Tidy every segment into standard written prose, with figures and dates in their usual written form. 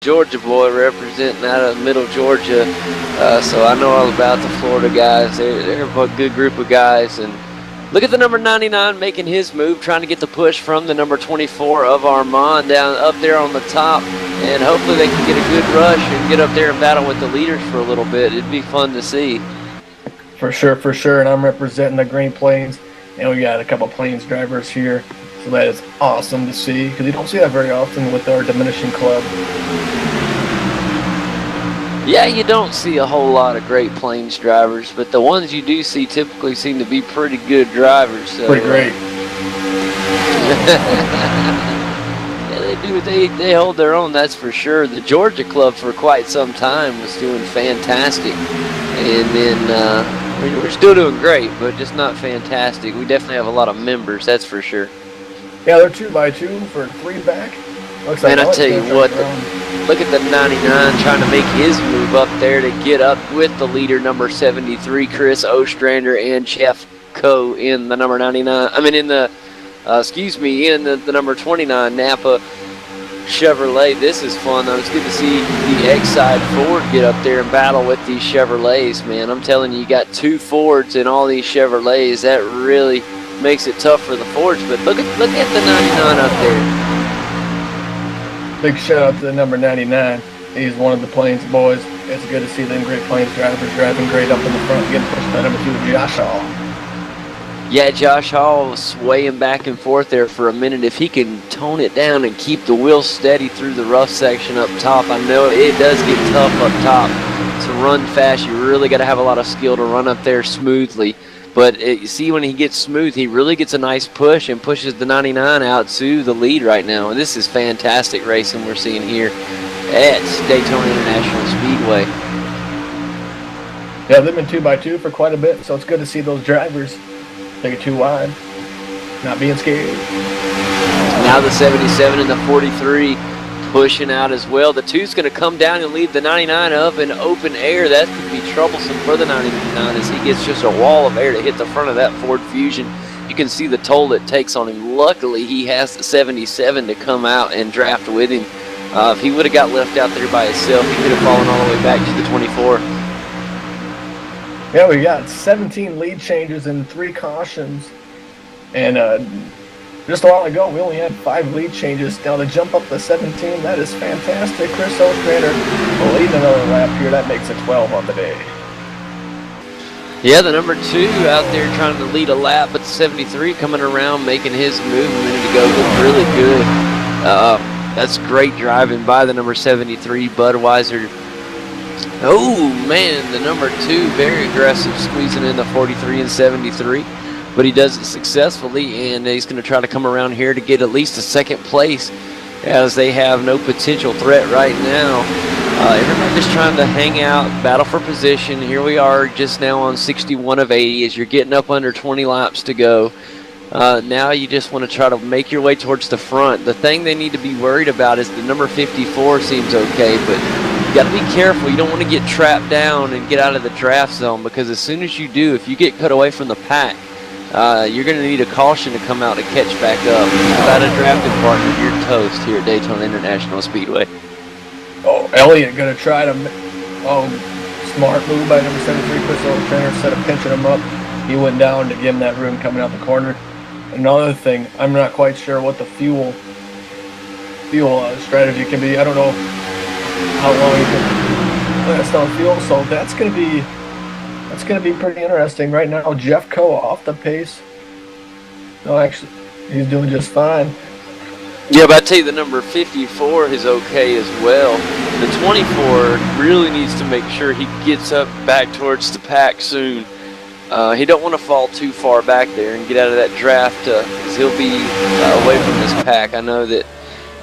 Georgia boy representing out of Middle Georgia, so I know all about the Florida guys. They're a good group of guys, and look at the number 99 making his move, trying to get the push from the number 24 of Armand down up there on the top, and hopefully they can get a good rush and get up there and battle with the leaders for a little bit. It'd be fun to see. For sure, and I'm representing the Green Plains, and we got a couple Plains drivers here, so that is awesome to see, because you don't see that very often with our diminishing club. Yeah, you don't see a whole lot of great Plains drivers, but the ones you do see typically seem to be pretty good drivers. So, pretty great. Yeah, they do. They hold their own, that's for sure. The Georgia club for quite some time was doing fantastic, and then we're still doing great, but just not fantastic. We definitely have a lot of members, that's for sure. Yeah, they're 2x2 for 3 back. Looks Man, like I tell you what, look at the 99 trying to make his move up there to get up with the leader, number 73, Chris Ostrander, and Jeff Coe in the number 99. I mean, in the, in the number 29, Napa Chevrolet. This is fun, though. It's good to see the X-Side Ford get up there and battle with these Chevrolets, man. I'm telling you, you got 2 Fords in all these Chevrolets. That really makes it tough for the Fords, but look at the 99 up there. Big shout out to the number 99. He's one of the Plains boys. It's good to see them great Plains drivers driving great up in the front, getting pushed by number 2, Josh Hall. Yeah, Josh Hall was swaying back and forth there for a minute. If he can tone it down and keep the wheel steady through the rough section up top, I know it does get tough up top to run fast. You really got to have a lot of skill to run up there smoothly. But you see, when he gets smooth, he really gets a nice push and pushes the 99 out to the lead right now. And this is fantastic racing we're seeing here at Daytona International Speedway. Yeah, they've been 2x2 for quite a bit, so it's good to see those drivers take it 2 wide, not being scared. Now the 77 and the 43 pushing out as well. The 2's going to come down and leave the 99 up in open air. That could be troublesome for the 99 as he gets just a wall of air to hit the front of that Ford Fusion. You can see the toll it takes on him. Luckily, he has the 77 to come out and draft with him. If he would have got left out there by himself, he could have fallen all the way back to the 24. Yeah, we got 17 lead changes and 3 cautions. And just a while ago, we only had 5 lead changes. Now to jump up to 17, that is fantastic. Chris Ostrander leading another lap here. That makes it 12 on the day. Yeah, the number 2 out there trying to lead a lap, but the 73 coming around, making his move a minute ago. Looked really good. That's great driving by the number 73, Budweiser. Oh, man, the number 2, very aggressive, squeezing in the 43 and 73. But he does it successfully, and he's going to try to come around here to get at least a 2nd place, as they have no potential threat right now. Everybody's trying to hang out, battle for position. Here we are just now on 61 of 80 as you're getting up under 20 laps to go. Now you just want to try to make your way towards the front. The thing they need to be worried about is the number 54 seems okay, but you got to be careful. You don't want to get trapped down and get out of the draft zone, because as soon as you do, if you get cut away from the pack, you're going to need a caution to come out to catch back up. Without a drafting partner, you're toast here at Daytona International Speedway. Oh, Elliott going to try to, smart move by number 73, Chris Ostrander. Instead of pinching him up, he went down to give him that room coming out the corner. Another thing, I'm not quite sure what the fuel strategy can be. I don't know how long you can last on fuel, so that's going to be pretty interesting. Right now, Jeff Coe off the pace. No, actually, he's doing just fine. Yeah, but I tell you, the number 54 is okay as well. The 24 really needs to make sure he gets up back towards the pack soon. He don't want to fall too far back there and get out of that draft, because he'll be away from this pack. I know that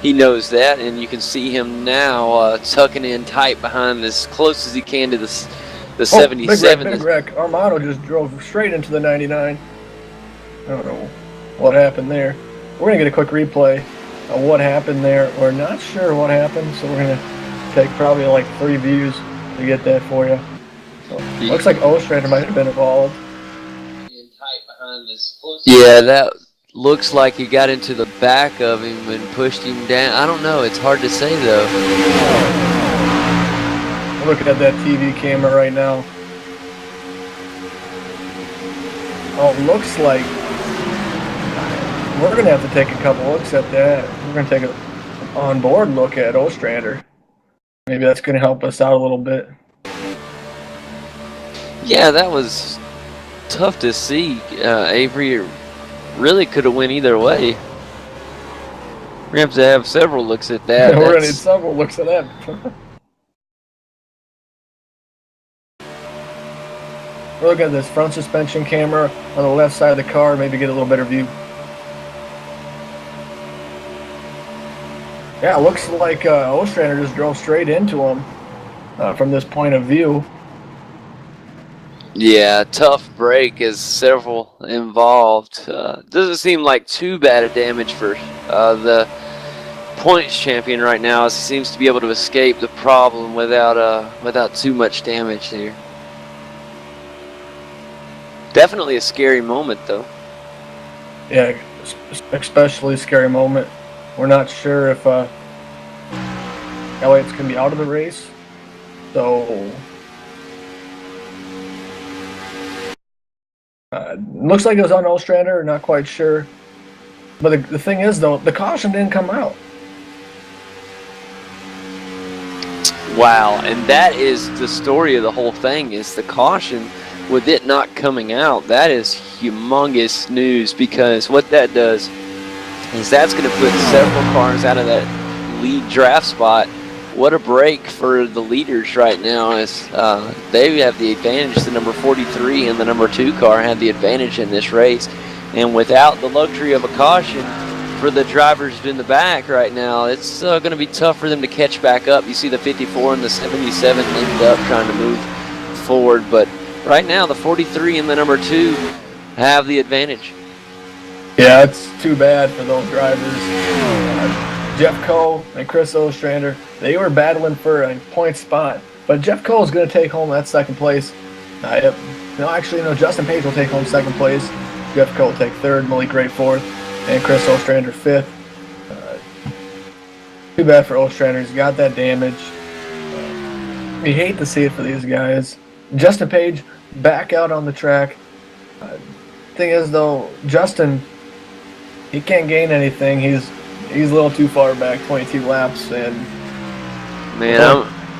he knows that, and you can see him now tucking in tight behind as close as he can to the 77. Big wreck. Armado just drove straight into the 99. I don't know what happened there. We're going to get a quick replay of what happened there. We're not sure what happened, so we're going to take probably like 3 views to get that for you. So, looks like Ostrander might have been involved. Yeah, that looks like he got into the back of him and pushed him down. I don't know. It's hard to say, though. Looking at that TV camera right now. Oh, looks like we're going to have to take a couple looks at that. We're going to take an on-board look at Ostrander. Maybe that's going to help us out a little bit. Yeah, that was tough to see. Avery really could have went either way. We're going to have several looks at that. We're going to need several looks at that. We're looking at this front suspension camera on the left side of the car, maybe get a little better view. Yeah, it looks like Ostrander just drove straight into him from this point of view. Yeah, tough break as several involved. Doesn't seem like too bad a damage for the points champion right now, as he seems to be able to escape the problem without too much damage there. Definitely a scary moment, though. Yeah, especially a scary moment. We're not sure if Elliott's going to be out of the race. So, looks like it was on Ostrander, not quite sure. But the thing is, though, the caution didn't come out. Wow, and that is the story of the whole thing, is the caution. With it not coming out, that is humongous news, because what that does is that's going to put several cars out of that lead draft spot. What a break for the leaders right now, as they have the advantage. The number 43 and the number 2 car have the advantage in this race, and without the luxury of a caution for the drivers in the back right now, it's going to be tough for them to catch back up. You see the 54 and the 77 linked up trying to move forward, but right now, the 43 and the number 2 have the advantage. Yeah, it's too bad for those drivers. Jeff Coe and Chris Ostrander, they were battling for a point spot, but Jeff Coe is going to take home that second place. Justin Page will take home second place. Jeff Coe will take third, Malik Ray fourth, and Chris Ostrander fifth. Too bad for Ostrander. He's got that damage. You hate to see it for these guys. Justin Page back out on the track. Thing is, though, Justin, he can't gain anything. He's a little too far back, 22 laps, and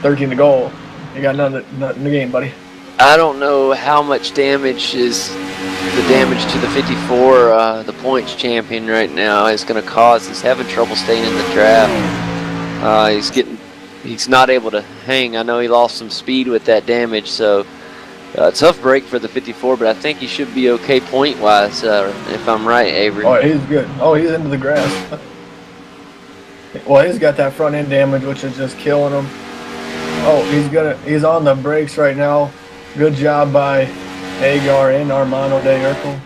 13 to go. You got nothing in the game, buddy. I don't know how much damage is the damage to the 54, the points champion right now, is going to cause. He's having trouble staying in the draft. He's not able to hang. I know he lost some speed with that damage, so tough break for the 54, but I think he should be okay point-wise, if I'm right, Avery. Oh, he's good. Oh, he's into the grass. Well, he's got that front-end damage, which is just killing him. Oh, he's on the brakes right now. Good job by Hagar and Armando de Urkel.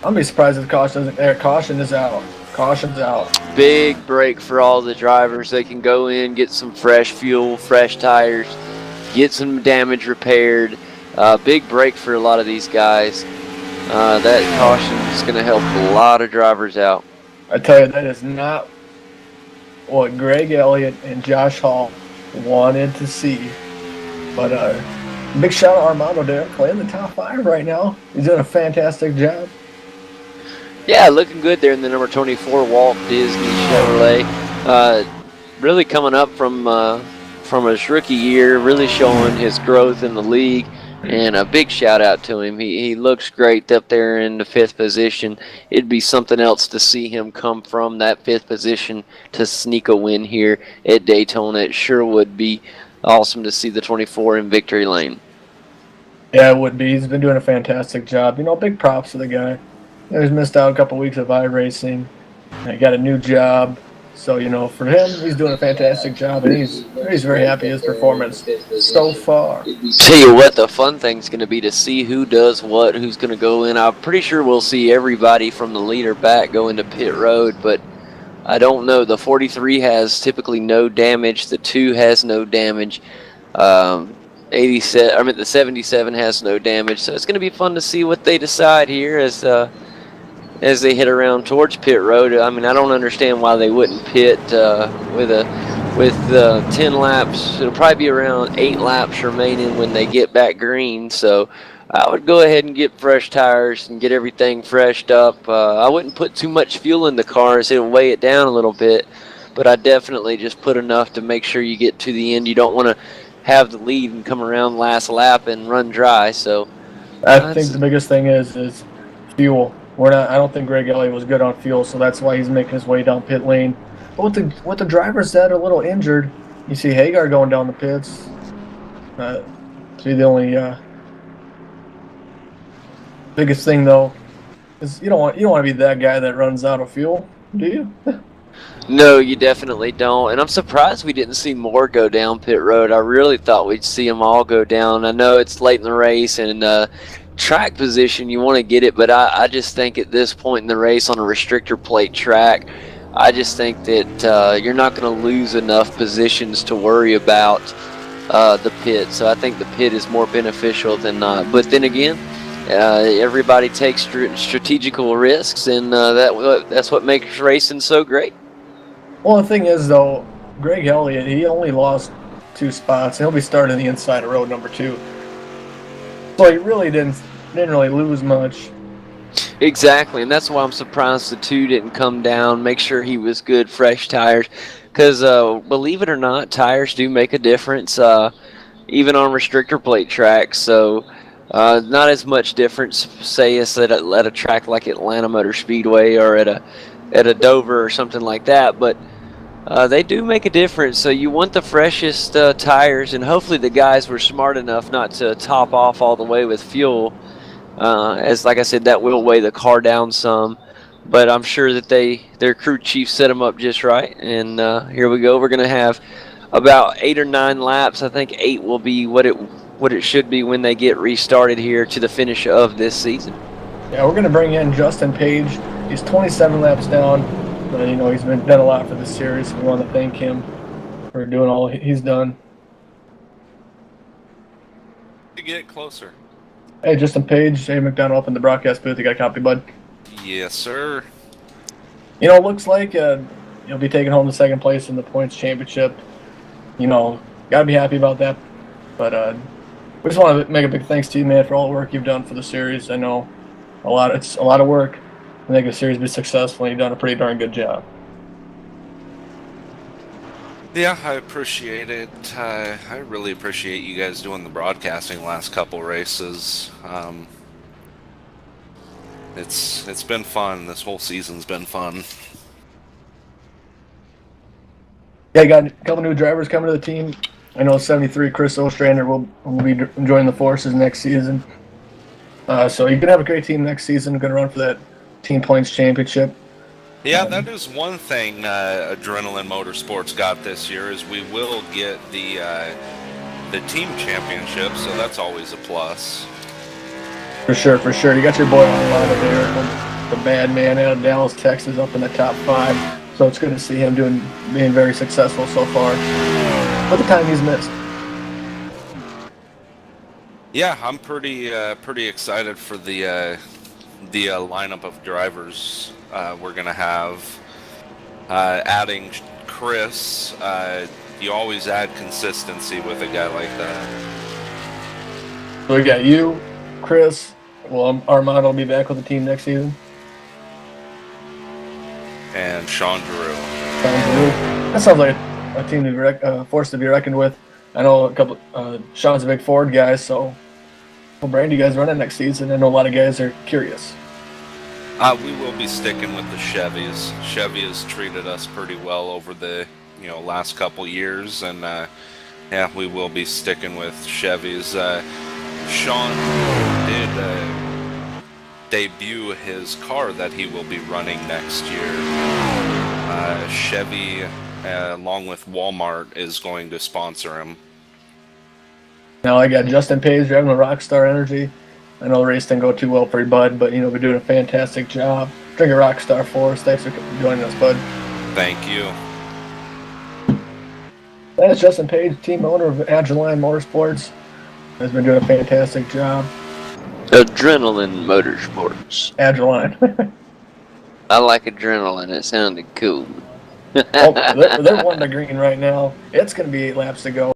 I'm be surprised if caution is out. Caution's out. Big break for all the drivers. They can go in, get some fresh fuel, fresh tires, get some damage repaired. Big break for a lot of these guys. That caution is going to help a lot of drivers out. I tell you, that is not what Greg Elliott and Josh Hall wanted to see. But big shout out to Armando de Urkel in the top 5 right now. He's doing a fantastic job. Yeah, looking good there in the number 24 Walt Disney Chevrolet. Really coming up from his rookie year, really showing his growth in the league. And a big shout out to him. He looks great up there in the 5th position. It'd be something else to see him come from that 5th position to sneak a win here at Daytona. It sure would be awesome to see the 24 in victory lane. Yeah, it would be. He's been doing a fantastic job. Big props to the guy. He's missed out a couple weeks of iRacing. He got a new job. So, for him, he's doing a fantastic job, and he's very happy with his performance so far. Tell you what, the fun thing's going to be to see who does what, who's going to go in. I'm pretty sure we'll see everybody from the leader back go into pit road, but I don't know. The 43 has typically no damage. The 2 has no damage. The 77 has no damage. So it's going to be fun to see what they decide here as they head around towards pit road. I mean, I don't understand why they wouldn't pit with with 10 laps. It'll probably be around 8 laps remaining when they get back green. So I would go ahead and get fresh tires and get everything freshed up. I wouldn't put too much fuel in the cars. It'll weigh it down a little bit. But I definitely just put enough to make sure you get to the end. You don't want to have the lead and come around last lap and run dry. So I think the biggest thing is fuel. I don't think Greg Elliott was good on fuel, so that's why he's making his way down pit lane. But with the drivers that are a little injured, you see Hagar going down the pits. See, the only biggest thing though is you don't want to be that guy that runs out of fuel, do you? No, you definitely don't. And I'm surprised we didn't see more go down pit road. I really thought we'd see them all go down. I know it's late in the race and track position, you want to get it, but I just think at this point in the race on a restrictor plate track, I just think that you're not going to lose enough positions to worry about the pit. So I think the pit is more beneficial than not. But then again, everybody takes strategical risks, and that's what makes racing so great. Well, the thing is, though, Greg Elliott, he only lost 2 spots. He'll be starting the inside of road number 2. So he really didn't really lose much. Exactly, and that's why I'm surprised the 2 didn't come down, make sure he was good, fresh tires. Because believe it or not, tires do make a difference, even on restrictor plate tracks. So not as much difference, say, as at a track like Atlanta Motor Speedway or at a Dover or something like that, but they do make a difference. So you want the freshest tires, and hopefully the guys were smart enough not to top off all the way with fuel, as like I said, that will weigh the car down some, but I'm sure that their crew chief set them up just right. And here we go. We're going to have about 8 or 9 laps. I think 8 will be what it should be when they get restarted here to the finish of this season. Yeah, we're going to bring in Justin Page. He's 27 laps down, but he's done a lot for this series. We want to thank him for doing all he's done. To get closer. Hey, Justin Page, Dave McDonald up in the broadcast booth. You got a copy, bud? Yes, sir. Looks like you'll be taking home the second place in the points championship. Got to be happy about that. But we just want to make a big thanks to you, man, for all the work you've done for the series. I know it's a lot of work to make the series be successful, and you've done a pretty darn good job. Yeah, I appreciate it. I really appreciate you guys doing the broadcasting last couple races. It's been fun. This whole season's been fun. Yeah, you got a couple new drivers coming to the team. I know 73 Chris Ostrander will be joining the forces next season. So you're going to have a great team next season. Going to run for that Team Points Championship. Yeah, that is one thing Adrenaline Motorsports got this year is we will get the team championship, so that's always a plus. For sure. You got your boy online there, the bad man out of Dallas, Texas, up in the top 5. So it's good to see him being very successful so far. But the time he's missed. Yeah, I'm pretty excited for the lineup of drivers we're gonna have. Adding Chris, you always add consistency with a guy like that. So we got you, Chris. Well, Armando will be back with the team next season. And Sean Giroux. That sounds like a team to be force to be reckoned with. I know a couple. Sean's a big Ford guy, so what brand do you guys run it next season? I know a lot of guys are curious. We will be sticking with the Chevys. Chevy has treated us pretty well over the last couple years, and yeah, we will be sticking with Chevys. Sean did debut his car that he will be running next year. Chevy, along with Walmart, is going to sponsor him. Now I got Justin Page driving a Rockstar Energy. I know the race didn't go too well for you, bud, but we're doing a fantastic job. Drink a Rockstar for us. Thanks for joining us, bud. Thank you. That's Justin Page, team owner of Agilent Motorsports. Has been doing a fantastic job. Adrenaline Motorsports. Agilent. I like adrenaline. It sounded cool. Oh, they're wanting the green right now. It's going to be 8 laps to go.